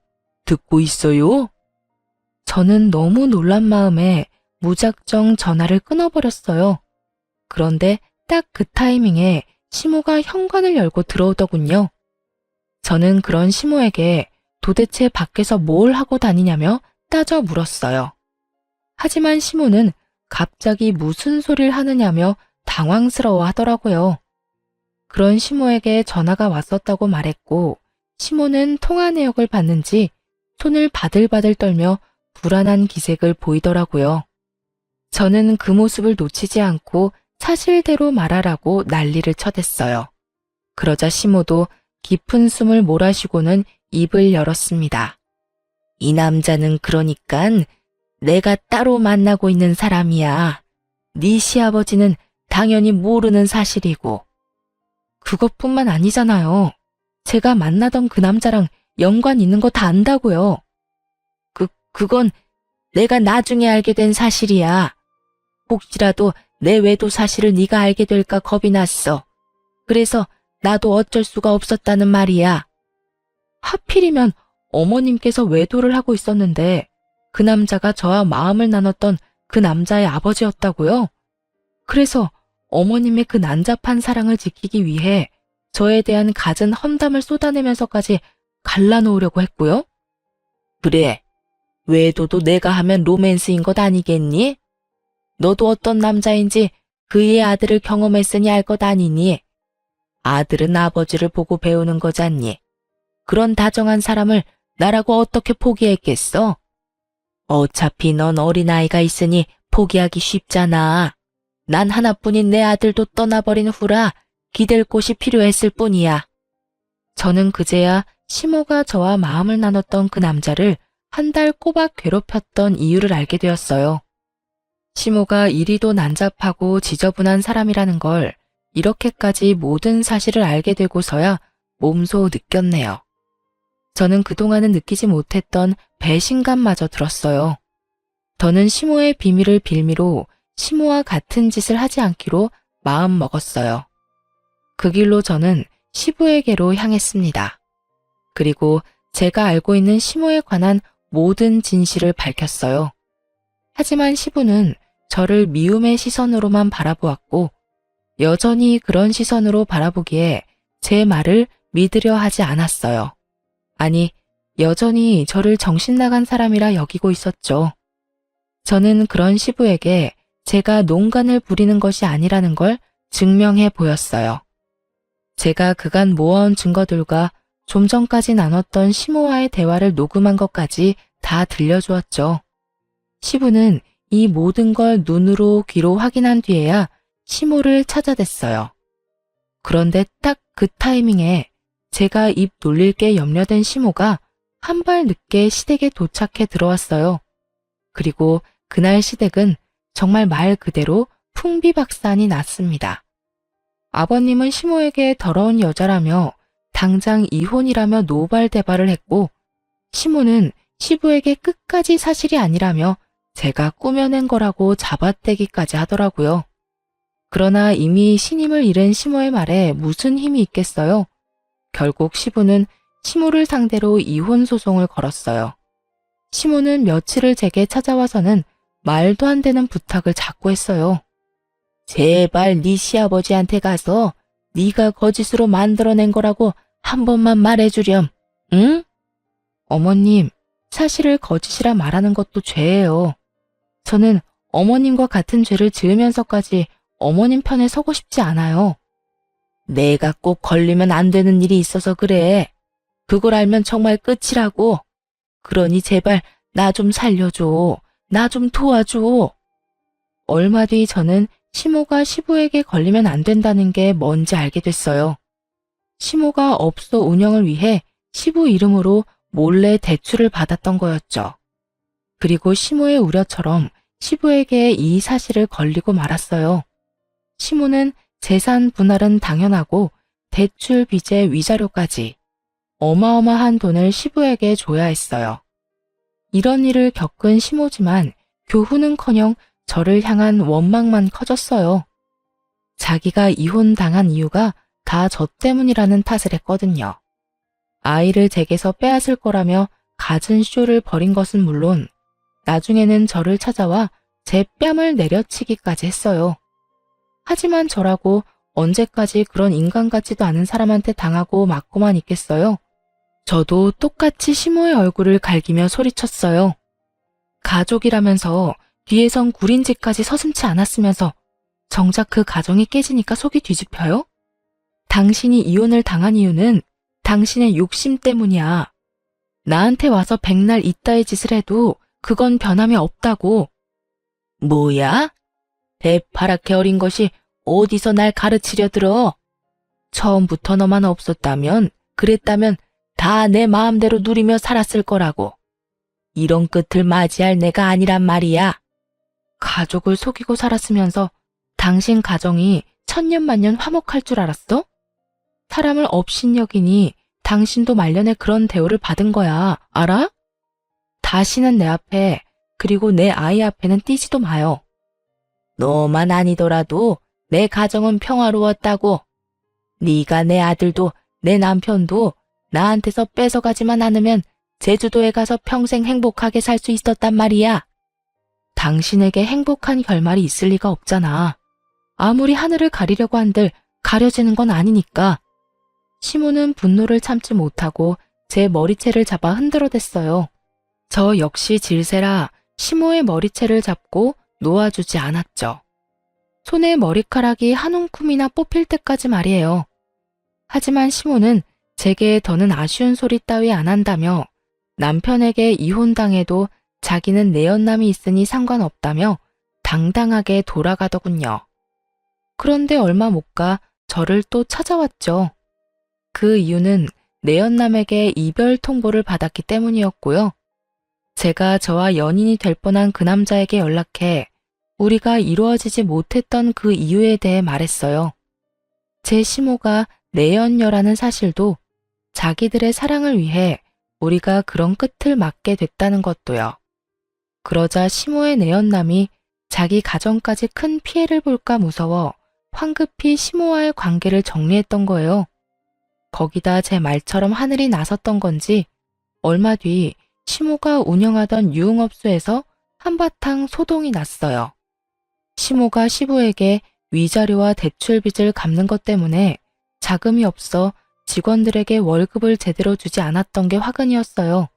듣고 있어요? 저는 너무 놀란 마음에 무작정 전화를 끊어버렸어요. 그런데 딱 그 타이밍에 시모가 현관을 열고 들어오더군요. 저는 그런 시모에게 도대체 밖에서 뭘 하고 다니냐며 따져 물었어요. 하지만 시모는 갑자기 무슨 소리를 하느냐며 당황스러워 하더라고요. 그런 시모에게 전화가 왔었다고 말했고, 시모는 통화 내역을 봤는지 손을 바들바들 떨며 불안한 기색을 보이더라고요. 저는 그 모습을 놓치지 않고 사실대로 말하라고 난리를 쳐댔어요. 그러자 시모도 깊은 숨을 몰아쉬고는 입을 열었습니다. 이 남자는 그러니깐 내가 따로 만나고 있는 사람이야. 네 시아버지는 당연히 모르는 사실이고. 그것뿐만 아니잖아요. 제가 만나던 그 남자랑 연관 있는 거 다 안다고요. 그건 내가 나중에 알게 된 사실이야. 혹시라도 내 외도 사실을 네가 알게 될까 겁이 났어. 그래서 나도 어쩔 수가 없었다는 말이야. 하필이면 어머님께서 외도를 하고 있었는데 그 남자가 저와 마음을 나눴던 그 남자의 아버지였다고요? 그래서 어머님의 그 난잡한 사랑을 지키기 위해 저에 대한 갖은 험담을 쏟아내면서까지 갈라놓으려고 했고요. 그래, 외도도 내가 하면 로맨스인 것 아니겠니? 너도 어떤 남자인지 그의 아들을 경험했으니 알 것 아니니? 아들은 아버지를 보고 배우는 거잖니. 그런 다정한 사람을 나라고 어떻게 포기했겠어? 어차피 넌 어린아이가 있으니 포기하기 쉽잖아. 난 하나뿐인 내 아들도 떠나버린 후라 기댈 곳이 필요했을 뿐이야. 저는 그제야 시모가 저와 마음을 나눴던 그 남자를 한 달 꼬박 괴롭혔던 이유를 알게 되었어요. 시모가 이리도 난잡하고 지저분한 사람이라는 걸 이렇게까지 모든 사실을 알게 되고서야 몸소 느꼈네요. 저는 그동안은 느끼지 못했던 배신감마저 들었어요. 더는 시모의 비밀을 빌미로 시모와 같은 짓을 하지 않기로 마음 먹었어요. 그 길로 저는 시부에게로 향했습니다. 그리고 제가 알고 있는 시모에 관한 모든 진실을 밝혔어요. 하지만 시부는 저를 미움의 시선으로만 바라보았고 여전히 그런 시선으로 바라보기에 제 말을 믿으려 하지 않았어요. 아니, 여전히 저를 정신나간 사람이라 여기고 있었죠. 저는 그런 시부에게 제가 농간을 부리는 것이 아니라는 걸 증명해 보였어요. 제가 그간 모아온 증거들과 좀 전까지 나눴던 시모와의 대화를 녹음한 것까지 다 들려주었죠. 시부는 이 모든 걸 눈으로 귀로 확인한 뒤에야 시모를 찾아댔어요. 그런데 딱 그 타이밍에 제가 입 놀릴 게 염려된 시모가 한 발 늦게 시댁에 도착해 들어왔어요. 그리고 그날 시댁은 정말 말 그대로 풍비박산이 났습니다. 아버님은 시모에게 더러운 여자라며 당장 이혼이라며 노발대발을 했고 시모는 시부에게 끝까지 사실이 아니라며 제가 꾸며낸 거라고 잡아떼기까지 하더라고요. 그러나 이미 신임을 잃은 시모의 말에 무슨 힘이 있겠어요? 결국 시부는 시모를 상대로 이혼 소송을 걸었어요. 시모는 며칠을 제게 찾아와서는 말도 안 되는 부탁을 자꾸 했어요. 제발 네 시아버지한테 가서 네가 거짓으로 만들어낸 거라고 한 번만 말해주렴. 응? 어머님, 사실을 거짓이라 말하는 것도 죄예요. 저는 어머님과 같은 죄를 지으면서까지 어머님 편에 서고 싶지 않아요. 내가 꼭 걸리면 안 되는 일이 있어서 그래. 그걸 알면 정말 끝이라고. 그러니 제발 나 좀 살려줘. 나 좀 도와줘. 얼마 뒤 저는 시모가 시부에게 걸리면 안 된다는 게 뭔지 알게 됐어요. 시모가 업소 운영을 위해 시부 이름으로 몰래 대출을 받았던 거였죠. 그리고 시모의 우려처럼 시부에게 이 사실을 걸리고 말았어요. 시모는 재산 분할은 당연하고 대출 빚의 위자료까지 어마어마한 돈을 시부에게 줘야 했어요. 이런 일을 겪은 시모지만 교훈은커녕 저를 향한 원망만 커졌어요. 자기가 이혼당한 이유가 다 저 때문이라는 탓을 했거든요. 아이를 제게서 빼앗을 거라며 갖은 쇼를 벌인 것은 물론 나중에는 저를 찾아와 제 뺨을 내려치기까지 했어요. 하지만 저라고 언제까지 그런 인간 같지도 않은 사람한테 당하고 맞고만 있겠어요? 저도 똑같이 시모의 얼굴을 갈기며 소리쳤어요. 가족이라면서 뒤에선 구린짓까지 서슴지 않았으면서 정작 그 가정이 깨지니까 속이 뒤집혀요? 당신이 이혼을 당한 이유는 당신의 욕심 때문이야. 나한테 와서 백날 이따의 짓을 해도 그건 변함이 없다고. 뭐야? 대파랗게 어린 것이 어디서 날 가르치려 들어? 처음부터 너만 없었다면, 그랬다면 다 내 마음대로 누리며 살았을 거라고. 이런 끝을 맞이할 내가 아니란 말이야. 가족을 속이고 살았으면서 당신 가정이 천년만년 화목할 줄 알았어? 사람을 업신여기니 당신도 말년에 그런 대우를 받은 거야. 알아? 다시는 내 앞에 그리고 내 아이 앞에는 띄지도 마요. 너만 아니더라도 내 가정은 평화로웠다고. 네가 내 아들도 내 남편도 나한테서 뺏어가지만 않으면 제주도에 가서 평생 행복하게 살 수 있었단 말이야. 당신에게 행복한 결말이 있을 리가 없잖아. 아무리 하늘을 가리려고 한들 가려지는 건 아니니까. 시모는 분노를 참지 못하고 제 머리채를 잡아 흔들어댔어요. 저 역시 질세라 시모의 머리채를 잡고 놓아주지 않았죠. 손에 머리카락이 한 움큼이나 뽑힐 때까지 말이에요. 하지만 시모는 제게 더는 아쉬운 소리 따위 안 한다며 남편에게 이혼당해도 자기는 내연남이 있으니 상관없다며 당당하게 돌아가더군요. 그런데 얼마 못 가 저를 또 찾아왔죠. 그 이유는 내연남에게 이별 통보를 받았기 때문이었고요. 제가 저와 연인이 될 뻔한 그 남자에게 연락해 우리가 이루어지지 못했던 그 이유에 대해 말했어요. 제 시모가 내연녀라는 사실도 자기들의 사랑을 위해 우리가 그런 끝을 맞게 됐다는 것도요. 그러자 시모의 내연남이 자기 가정까지 큰 피해를 볼까 무서워 황급히 시모와의 관계를 정리했던 거예요. 거기다 제 말처럼 하늘이 나섰던 건지 얼마 뒤 시모가 운영하던 유흥업소에서 한바탕 소동이 났어요. 시모가 시부에게 위자료와 대출 빚을 갚는 것 때문에 자금이 없어 직원들에게 월급을 제대로 주지 않았던 게 화근이었어요.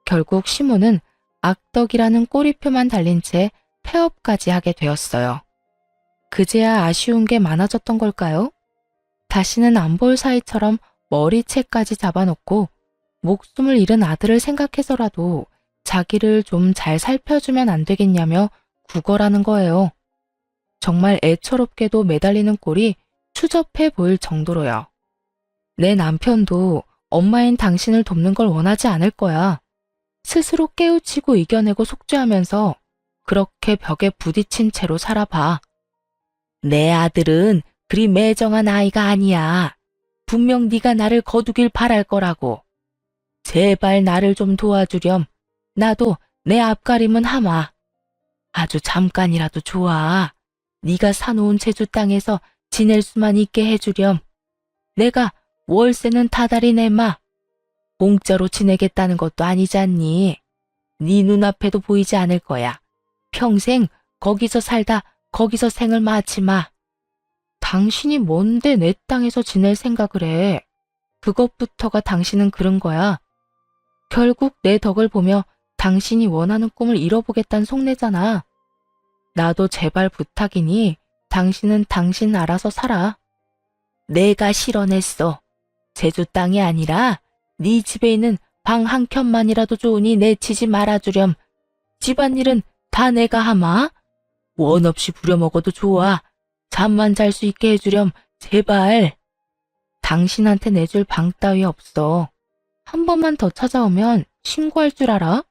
결국 시모는 악덕이라는 꼬리표만 달린 채 폐업까지 하게 되었어요. 그제야 아쉬운 게 많아졌던 걸까요? 다시는 안 볼 사이처럼 머리채까지 잡아놓고 목숨을 잃은 아들을 생각해서라도 자기를 좀 잘 살펴주면 안 되겠냐며 구걸하는 거예요. 정말 애처롭게도 매달리는 꼴이 추접해 보일 정도로요. 내 남편도 엄마인 당신을 돕는 걸 원하지 않을 거야. 스스로 깨우치고 이겨내고 속죄하면서 그렇게 벽에 부딪힌 채로 살아봐. 내 아들은 그리 매정한 아이가 아니야. 분명 네가 나를 거두길 바랄 거라고. 제발 나를 좀 도와주렴. 나도 내 앞가림은 하마. 아주 잠깐이라도 좋아. 네가 사놓은 제주 땅에서 지낼 수만 있게 해주렴. 내가 월세는 다달이 내마. 공짜로 지내겠다는 것도 아니잖니. 네 눈앞에도 보이지 않을 거야. 평생 거기서 살다 거기서 생을 마치마. 당신이 뭔데 내 땅에서 지낼 생각을 해. 그것부터가 당신은 그런 거야. 결국 내 덕을 보며 당신이 원하는 꿈을 이뤄보겠다는 속내잖아. 나도 제발 부탁이니 당신은 당신 알아서 살아. 내가 실언했어. 제주 땅이 아니라 네 집에 있는 방 한 켠만이라도 좋으니 내치지 말아주렴. 집안일은 다 내가 하마. 원 없이 부려먹어도 좋아. 잠만 잘 수 있게 해주렴. 제발. 당신한테 내줄 방 따위 없어. 한 번만 더 찾아오면 신고할 줄 알아?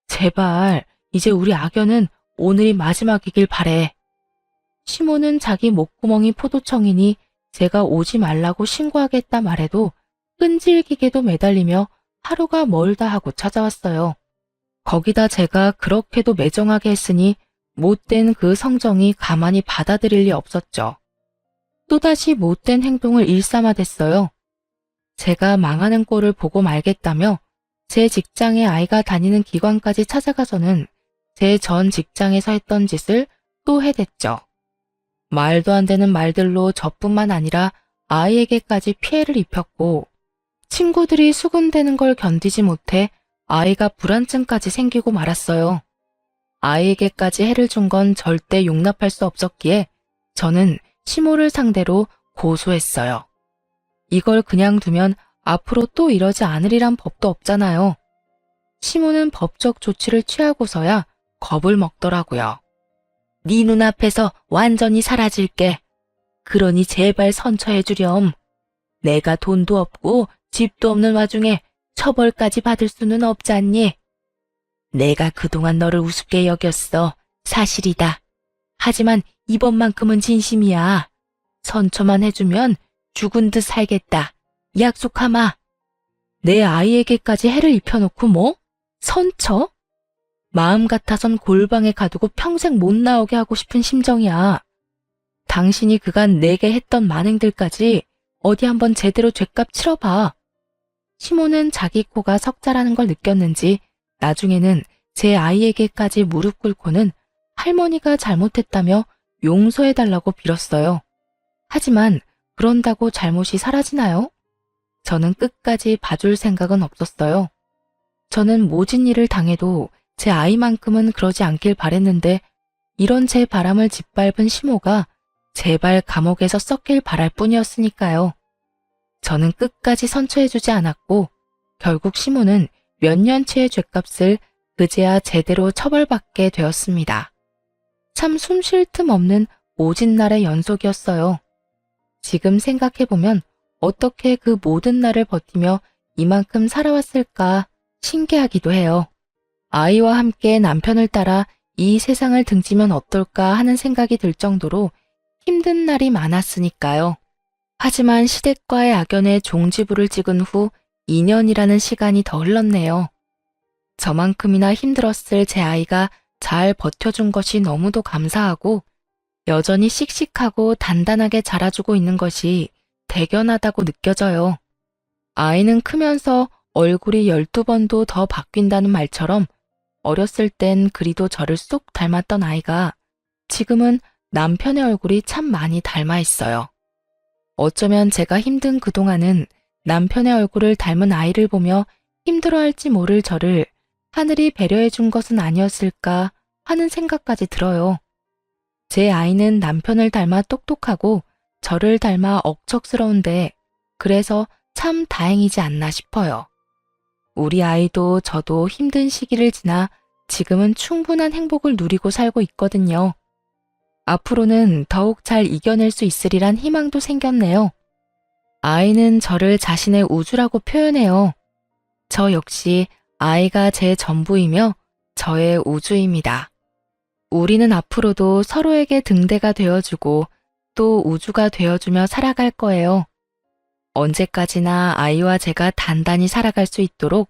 제발 이제 우리 악연은 오늘이 마지막이길 바래. 시모는 자기 목구멍이 포도청이니 제가 오지 말라고 신고하겠다 말해도 끈질기게도 매달리며 하루가 멀다 하고 찾아왔어요. 거기다 제가 그렇게도 매정하게 했으니 못된 그 성정이 가만히 받아들일 리 없었죠. 또다시 못된 행동을 일삼아댔어요. 제가 망하는 꼴을 보고 말겠다며 제 직장에 아이가 다니는 기관까지 찾아가서는 제 전 직장에서 했던 짓을 또 해댔죠. 말도 안 되는 말들로 저뿐만 아니라 아이에게까지 피해를 입혔고 친구들이 수군대는 걸 견디지 못해 아이가 불안증까지 생기고 말았어요. 아이에게까지 해를 준 건 절대 용납할 수 없었기에 저는 시모를 상대로 고소했어요. 이걸 그냥 두면 앞으로 또 이러지 않으리란 법도 없잖아요. 시모는 법적 조치를 취하고서야 겁을 먹더라고요. 네 눈앞에서 완전히 사라질게. 그러니 제발 선처해 주렴. 내가 돈도 없고 집도 없는 와중에 처벌까지 받을 수는 없잖니. 내가 그동안 너를 우습게 여겼어. 사실이다. 하지만 이번만큼은 진심이야. 선처만 해주면 죽은 듯 살겠다. 약속하마. 내 아이에게까지 해를 입혀놓고 뭐? 선처? 마음 같아선 골방에 가두고 평생 못 나오게 하고 싶은 심정이야. 당신이 그간 내게 했던 만행들까지 어디 한번 제대로 죗값 치러봐. 시모는 자기 코가 석자라는 걸 느꼈는지 나중에는 제 아이에게까지 무릎 꿇고는 할머니가 잘못했다며 용서해달라고 빌었어요. 하지만 그런다고 잘못이 사라지나요? 저는 끝까지 봐줄 생각은 없었어요. 저는 모진 일을 당해도 제 아이만큼은 그러지 않길 바랬는데 이런 제 바람을 짓밟은 시모가 제발 감옥에서 썩길 바랄 뿐이었으니까요. 저는 끝까지 선처해주지 않았고 결국 시모는 몇 년치의 죗값을 그제야 제대로 처벌받게 되었습니다. 참 숨 쉴 틈 없는 모진 날의 연속이었어요. 지금 생각해보면 어떻게 그 모든 날을 버티며 이만큼 살아왔을까 신기하기도 해요. 아이와 함께 남편을 따라 이 세상을 등지면 어떨까 하는 생각이 들 정도로 힘든 날이 많았으니까요. 하지만 시댁과의 악연에 종지부를 찍은 후 2년이라는 시간이 더 흘렀네요. 저만큼이나 힘들었을 제 아이가 잘 버텨준 것이 너무도 감사하고 여전히 씩씩하고 단단하게 자라주고 있는 것이 대견하다고 느껴져요. 아이는 크면서 얼굴이 12번도 더 바뀐다는 말처럼 어렸을 땐 그리도 저를 쏙 닮았던 아이가 지금은 남편의 얼굴이 참 많이 닮아 있어요. 어쩌면 제가 힘든 그동안은 남편의 얼굴을 닮은 아이를 보며 힘들어할지 모를 저를 하늘이 배려해 준 것은 아니었을까 하는 생각까지 들어요. 제 아이는 남편을 닮아 똑똑하고 저를 닮아 억척스러운데 그래서 참 다행이지 않나 싶어요. 우리 아이도 저도 힘든 시기를 지나 지금은 충분한 행복을 누리고 살고 있거든요. 앞으로는 더욱 잘 이겨낼 수 있으리란 희망도 생겼네요. 아이는 저를 자신의 우주라고 표현해요. 저 역시 아이가 제 전부이며 저의 우주입니다. 우리는 앞으로도 서로에게 등대가 되어주고 또 우주가 되어주며 살아갈 거예요. 언제까지나 아이와 제가 단단히 살아갈 수 있도록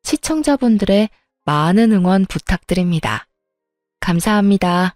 시청자분들의 많은 응원 부탁드립니다. 감사합니다.